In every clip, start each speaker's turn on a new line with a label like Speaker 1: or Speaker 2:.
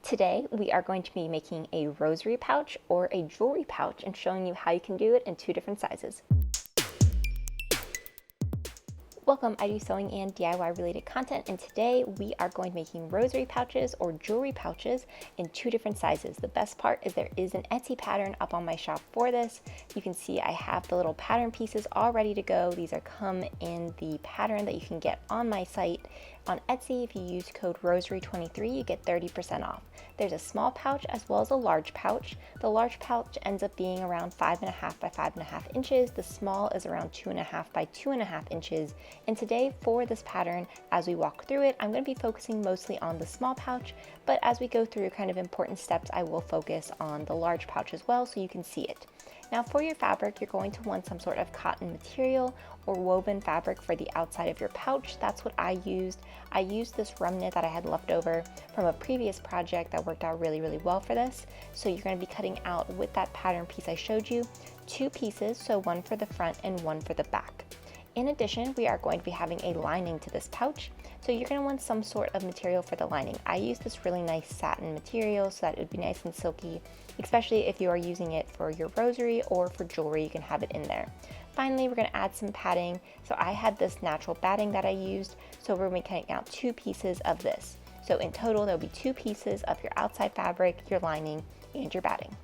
Speaker 1: Today, we are going to be making a rosary pouch or a jewelry pouch and showing you how you can do it in 2 different sizes. Welcome, I do sewing and DIY related content, and today we are going to be making rosary pouches or jewelry pouches in 2 different sizes. The best part is there is an Etsy pattern up on my shop for this. You can see I have the little pattern pieces all ready to go. These are come in the pattern that you can get on my site. On Etsy, if you use code ROSARY23, you get 30% off. There's a small pouch as well as a large pouch. The large pouch ends up being around 5.5 by 5.5 inches. The small is around 2.5 by 2.5 inches. And today for this pattern, as we walk through it, I'm going to be focusing mostly on the small pouch, but as we go through kind of important steps, I will focus on the large pouch as well so you can see it. Now for your fabric, you're going to want some sort of cotton material or woven fabric for the outside of your pouch. That's what I used. I used this remnant that I had left over from a previous project that worked out really well for this. So you're going to be cutting out with that pattern piece I showed you 2 pieces, so one for the front and one for the back. In addition, we are going to be having a lining to this pouch, so you're going to want some sort of material for the lining. I used this really nice satin material so that it would be nice and silky, especially if you are using it for your rosary or for jewelry, you can have it in there. Finally, we're going to add some padding. So I had this natural batting that I used, so we're making out 2 pieces of this. So in total, there'll be 2 pieces of your outside fabric, your lining, and your batting.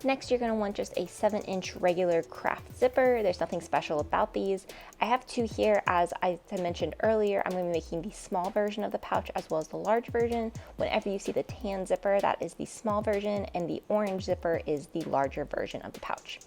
Speaker 1: Next, you're going to want just a 7-inch regular craft zipper. There's nothing special about these. I have 2 here. As I had mentioned earlier, I'm going to be making the small version of the pouch as well as the large version. Whenever you see the tan zipper, that is the small version, and the orange zipper is the larger version of the pouch.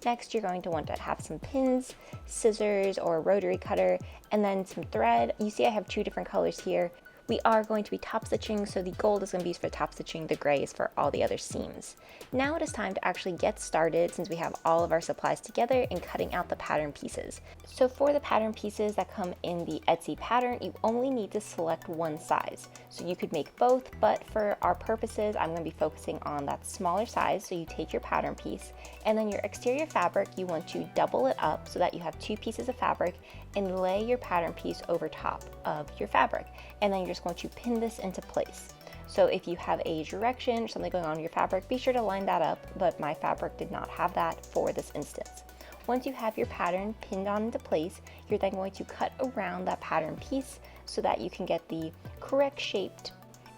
Speaker 1: Next, you're going to want to have some pins, scissors, or a rotary cutter, and then some thread. You see I have 2 different colors here. We are going to be top stitching, so the gold is going to be used for top stitching, the gray is for all the other seams. Now it is time to actually get started since we have all of our supplies together and cutting out the pattern pieces. So for the pattern pieces that come in the Etsy pattern, you only need to select one size. So you could make both, but for our purposes, I'm going to be focusing on that smaller size. So you take your pattern piece and then your exterior fabric, you want to double it up so that you have 2 pieces of fabric and lay your pattern piece over top of your fabric. And then you're just going to pin this into place. So if you have a direction or something going on in your fabric, be sure to line that up, but my fabric did not have that for this instance. Once you have your pattern pinned on into place, you're then going to cut around that pattern piece so that you can get the correct shaped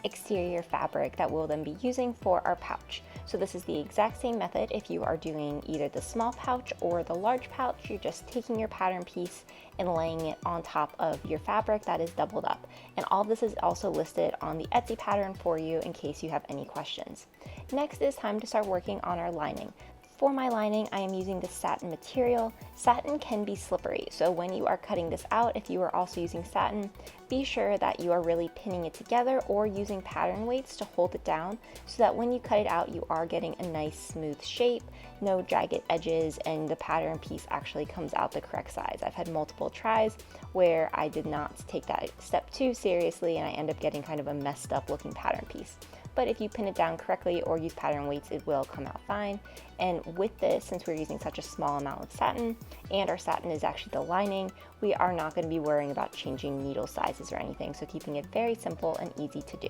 Speaker 1: exterior fabric that we'll then be using for our pouch. So this is the exact same method if you are doing either the small pouch or the large pouch. You're just taking your pattern piece and laying it on top of your fabric that is doubled up. And all of this is also listed on the Etsy pattern for you in case you have any questions. Next is time to start working on our lining. For my lining, I am using this satin material. Satin can be slippery, so when you are cutting this out, if you are also using satin, be sure that you are really pinning it together or using pattern weights to hold it down so that when you cut it out, you are getting a nice smooth shape, no jagged edges, and the pattern piece actually comes out the correct size. I've had multiple tries where I did not take that step too seriously and I end up getting kind of a messed up looking pattern piece. But if you pin it down correctly or use pattern weights, it will come out fine. And with this, since we're using such a small amount of satin, and our satin is actually the lining, we are not going to be worrying about changing needle sizes or anything, so keeping it very simple and easy to do.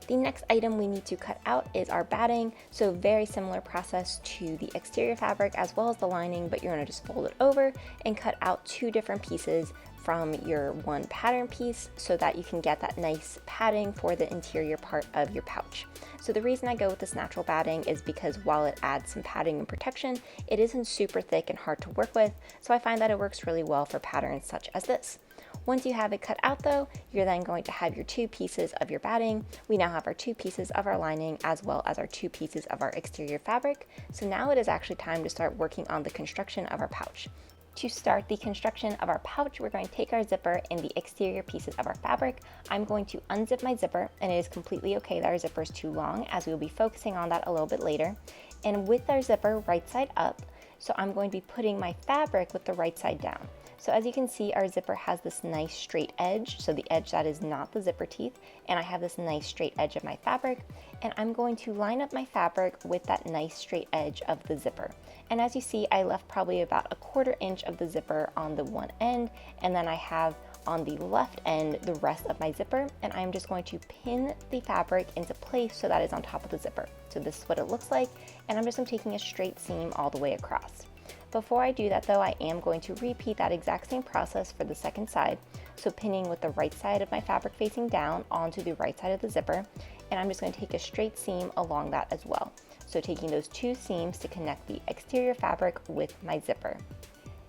Speaker 1: The next item we need to cut out is our batting, so very similar process to the exterior fabric as well as the lining, but you're going to just fold it over and cut out 2 different pieces from your one pattern piece so that you can get that nice padding for the interior part of your pouch. So the reason I go with this natural batting is because while it adds some padding and protection, it isn't super thick and hard to work with, so I find that it works really well for patterns such as this. Once you have it cut out though, you're then going to have your 2 pieces of your batting. We now have our 2 pieces of our lining as well as our 2 pieces of our exterior fabric. So now it is actually time to start working on the construction of our pouch. To start the construction of our pouch, we're going to take our zipper and the exterior pieces of our fabric. I'm going to unzip my zipper, and it is completely okay that our zipper is too long as we will be focusing on that a little bit later. And with our zipper right side up, so I'm going to be putting my fabric with the right side down. So as you can see, our zipper has this nice straight edge, so the edge that is not the zipper teeth, and I have this nice straight edge of my fabric, and I'm going to line up my fabric with that nice straight edge of the zipper. And as you see, I left probably about 1/4 inch of the zipper on the one end, and then I have on the left end the rest of my zipper, and I'm just going to pin the fabric into place so that it's on top of the zipper. So this is what it looks like, and I'm just taking a straight seam all the way across. Before I do that though, I am going to repeat that exact same process for the second side. So pinning with the right side of my fabric facing down onto the right side of the zipper, and I'm just going to take a straight seam along that as well. So taking those two seams to connect the exterior fabric with my zipper.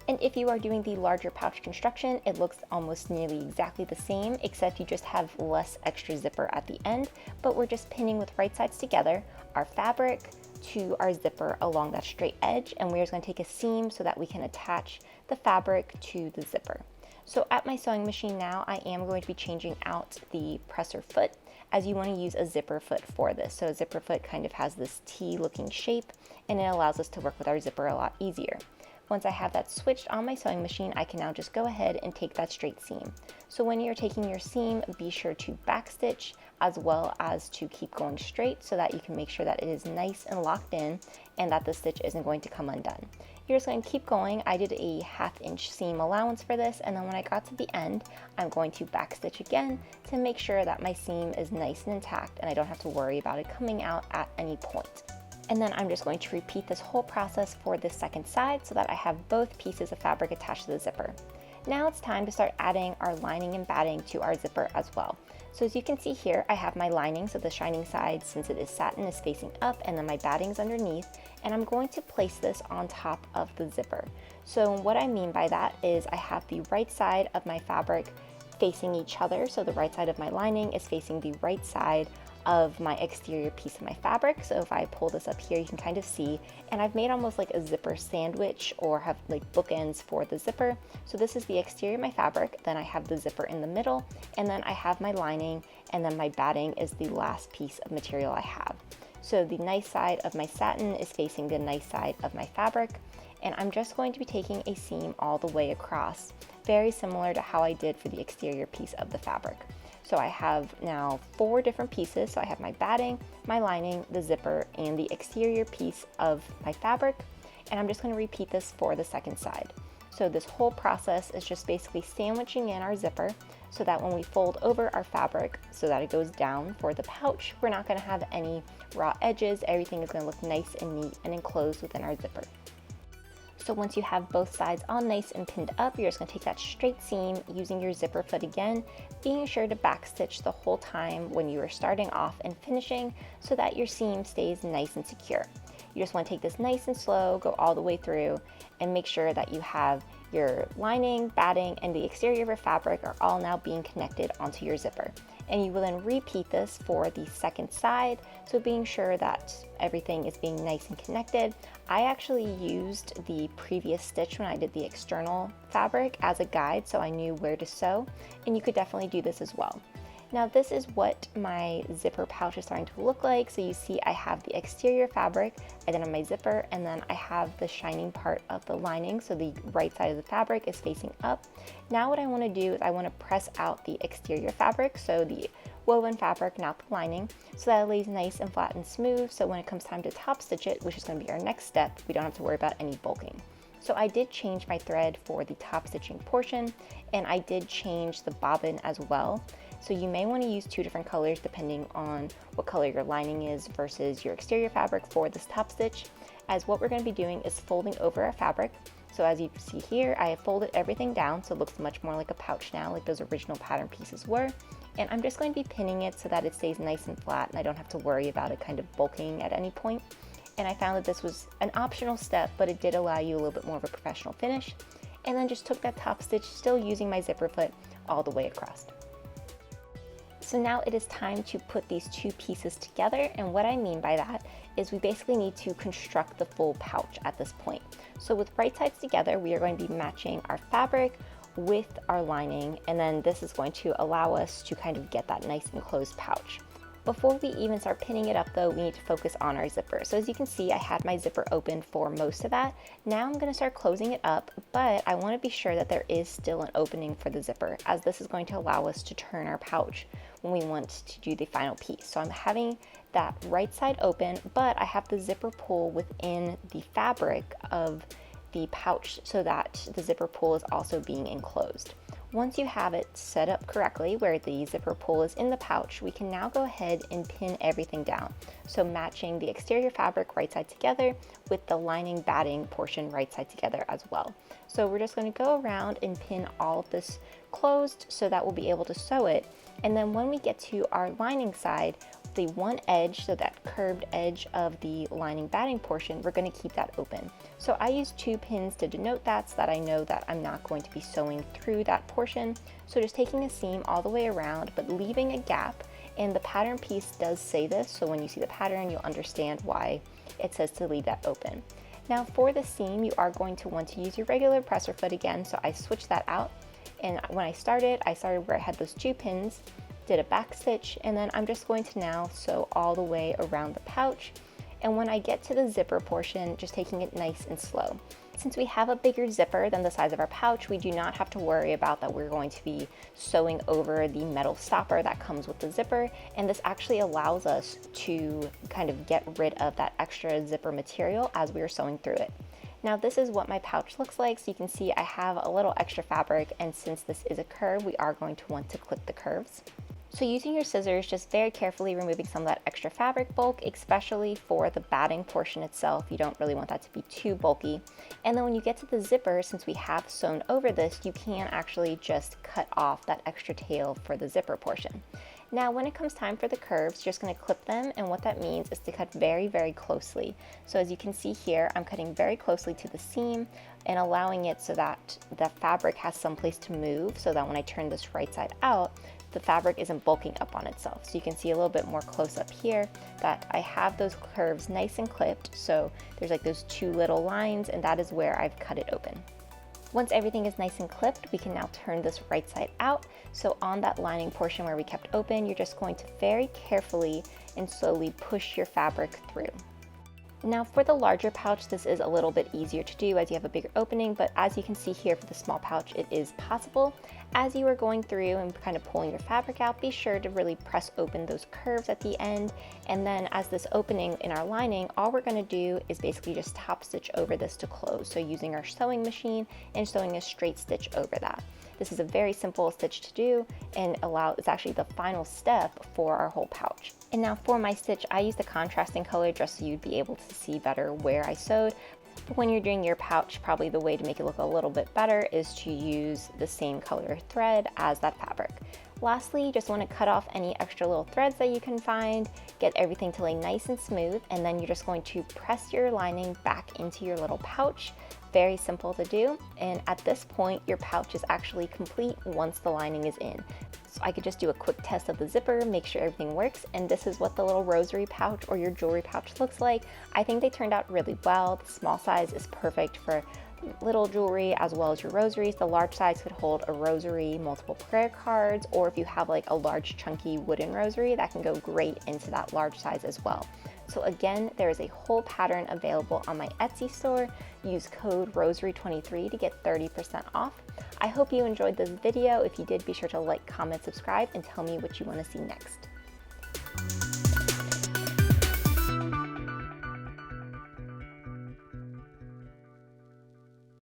Speaker 1: And if you are doing the larger pouch construction, it looks almost nearly exactly the same, except you just have less extra zipper at the end, but we're just pinning with right sides together, our fabric to our zipper along that straight edge, and we're just going to take a seam so that we can attach the fabric to the zipper. So at my sewing machine now, I am going to be changing out the presser foot, as you want to use a zipper foot for this. So a zipper foot kind of has this T looking shape, and it allows us to work with our zipper a lot easier. Once I have that switched on my sewing machine, I can now just go ahead and take that straight seam. So when you're taking your seam, be sure to backstitch as well as to keep going straight so that you can make sure that it is nice and locked in and that the stitch isn't going to come undone. You're just going to keep going. I did a 1/2 inch seam allowance for this, and then when I got to the end, I'm going to backstitch again to make sure that my seam is nice and intact and I don't have to worry about it coming out at any point. And then I'm just going to repeat this whole process for the second side so that I have both pieces of fabric attached to the zipper. Now it's time to start adding our lining and batting to our zipper as well. So as you can see here, I have my lining, so the shining side, since it is satin, is facing up, and then my batting is underneath, and I'm going to place this on top of the zipper. So what I mean by that is I have the right side of my fabric facing each other, so the right side of my lining is facing the right side of my exterior piece of my fabric. So if I pull this up here, you can kind of see, and I've made almost like a zipper sandwich or have like bookends for the zipper. So this is the exterior of my fabric, then I have the zipper in the middle, and then I have my lining, and then my batting is the last piece of material I have. So the nice side of my satin is facing the nice side of my fabric, and I'm just going to be taking a seam all the way across, very similar to how I did for the exterior piece of the fabric. So I have now 4 different pieces. So I have my batting, my lining, the zipper, and the exterior piece of my fabric. And I'm just going to repeat this for the second side. So this whole process is just basically sandwiching in our zipper so that when we fold over our fabric so that it goes down for the pouch, we're not going to have any raw edges. Everything is going to look nice and neat and enclosed within our zipper. So once you have both sides all nice and pinned up, you're just going to take that straight seam using your zipper foot again, being sure to backstitch the whole time when you are starting off and finishing so that your seam stays nice and secure. You just want to take this nice and slow, go all the way through, and make sure that you have your lining, batting, and the exterior of your fabric are all now being connected onto your zipper. And you will then repeat this for the second side, so being sure that everything is being nice and connected. I actually used the previous stitch when I did the external fabric as a guide, so I knew where to sew, and you could definitely do this as well. Now this is what my zipper pouch is starting to look like. So you see I have the exterior fabric, I then have my zipper, and then I have the shining part of the lining. So the right side of the fabric is facing up. Now what I want to do is I want to press out the exterior fabric, so the woven fabric, not the lining, so that it lays nice and flat and smooth. So when it comes time to top stitch it, which is going to be our next step, we don't have to worry about any bulking. So I did change my thread for the top stitching portion, and I did change the bobbin as well. So you may want to use 2 different colors depending on what color your lining is versus your exterior fabric for this top stitch, as what we're going to be doing is folding over our fabric. So as you see here, I have folded everything down so it looks much more like a pouch now, like those original pattern pieces were. And I'm just going to be pinning it so that it stays nice and flat and I don't have to worry about it kind of bulking at any point. And I found that this was an optional step, but it did allow you a little bit more of a professional finish. And then just took that top stitch, still using my zipper foot, all the way across. So now it is time to put these 2 pieces together, and what I mean by that is we basically need to construct the full pouch at this point. So with right sides together, we are going to be matching our fabric with our lining, and then this is going to allow us to kind of get that nice enclosed pouch. Before we even start pinning it up though, we need to focus on our zipper. So as you can see, I had my zipper open for most of that. Now I'm going to start closing it up, but I want to be sure that there is still an opening for the zipper, as this is going to allow us to turn our pouch when we want to do the final piece. So I'm having that right side open, but I have the zipper pull within the fabric of the pouch so that the zipper pull is also being enclosed. Once you have it set up correctly where the zipper pull is in the pouch, we can now go ahead and pin everything down. So matching the exterior fabric right side together with the lining batting portion right side together as well. So we're just going to go around and pin all of this closed so that we'll be able to sew it. And then when we get to our lining side, the one edge, so that curved edge of the lining batting portion, we're going to keep that open. So I use 2 pins to denote that so that I know that I'm not going to be sewing through that portion. So just taking a seam all the way around, but leaving a gap, and the pattern piece does say this, so when you see the pattern, you'll understand why it says to leave that open. Now for the seam, you are going to want to use your regular presser foot again, so I switched that out. And when I started where I had those 2 pins, did a back stitch, and then I'm just going to now sew all the way around the pouch. And when I get to the zipper portion, just taking it nice and slow. Since we have a bigger zipper than the size of our pouch, we do not have to worry about that we're going to be sewing over the metal stopper that comes with the zipper, and this actually allows us to kind of get rid of that extra zipper material as we are sewing through it. Now this is what my pouch looks like, so you can see I have a little extra fabric, and since this is a curve, we are going to want to clip the curves. So using your scissors, just very carefully removing some of that extra fabric bulk, especially for the batting portion itself. You don't really want that to be too bulky. And then when you get to the zipper, since we have sewn over this, you can actually just cut off that extra tail for the zipper portion. Now when it comes time for the curves, you're just going to clip them, and what that means is to cut very, very closely. So as you can see here, I'm cutting very closely to the seam and allowing it so that the fabric has some place to move, so that when I turn this right side out, the fabric isn't bulking up on itself. So you can see a little bit more close up here that I have those curves nice and clipped, so there's like those 2 little lines, and that is where I've cut it open. Once everything is nice and clipped, we can now turn this right side out. So on that lining portion where we kept open, you're just going to very carefully and slowly push your fabric through. Now for the larger pouch, this is a little bit easier to do as you have a bigger opening, but as you can see here for the small pouch, it is possible. As you are going through and kind of pulling your fabric out, be sure to really press open those curves at the end. And then as this opening in our lining, all we're going to do is basically just top stitch over this to close. So using our sewing machine and sewing a straight stitch over that. This is a very simple stitch to do, and it's actually the final step for our whole pouch. And now for my stitch, I used a contrasting color just so you'd be able to see better where I sewed. But when you're doing your pouch, probably the way to make it look a little bit better is to use the same color thread as that fabric. Lastly, you just want to cut off any extra little threads that you can find, get everything to lay nice and smooth, and then you're just going to press your lining back into your little pouch. Very simple to do, and at this point your pouch is actually complete once the lining is in. So I could just do a quick test of the zipper, make sure everything works, and this is what the little rosary pouch or your jewelry pouch looks like. I think they turned out really well. The small size is perfect for little jewelry as well as your rosaries. The large size could hold a rosary, multiple prayer cards, or if you have like a large chunky wooden rosary, that can go great into that large size as well. So again, there is a whole pattern available on my Etsy store. Use code ROSARY23 to get 30% off. I hope you enjoyed this video. If you did, be sure to like, comment, subscribe, and tell me what you want to see next.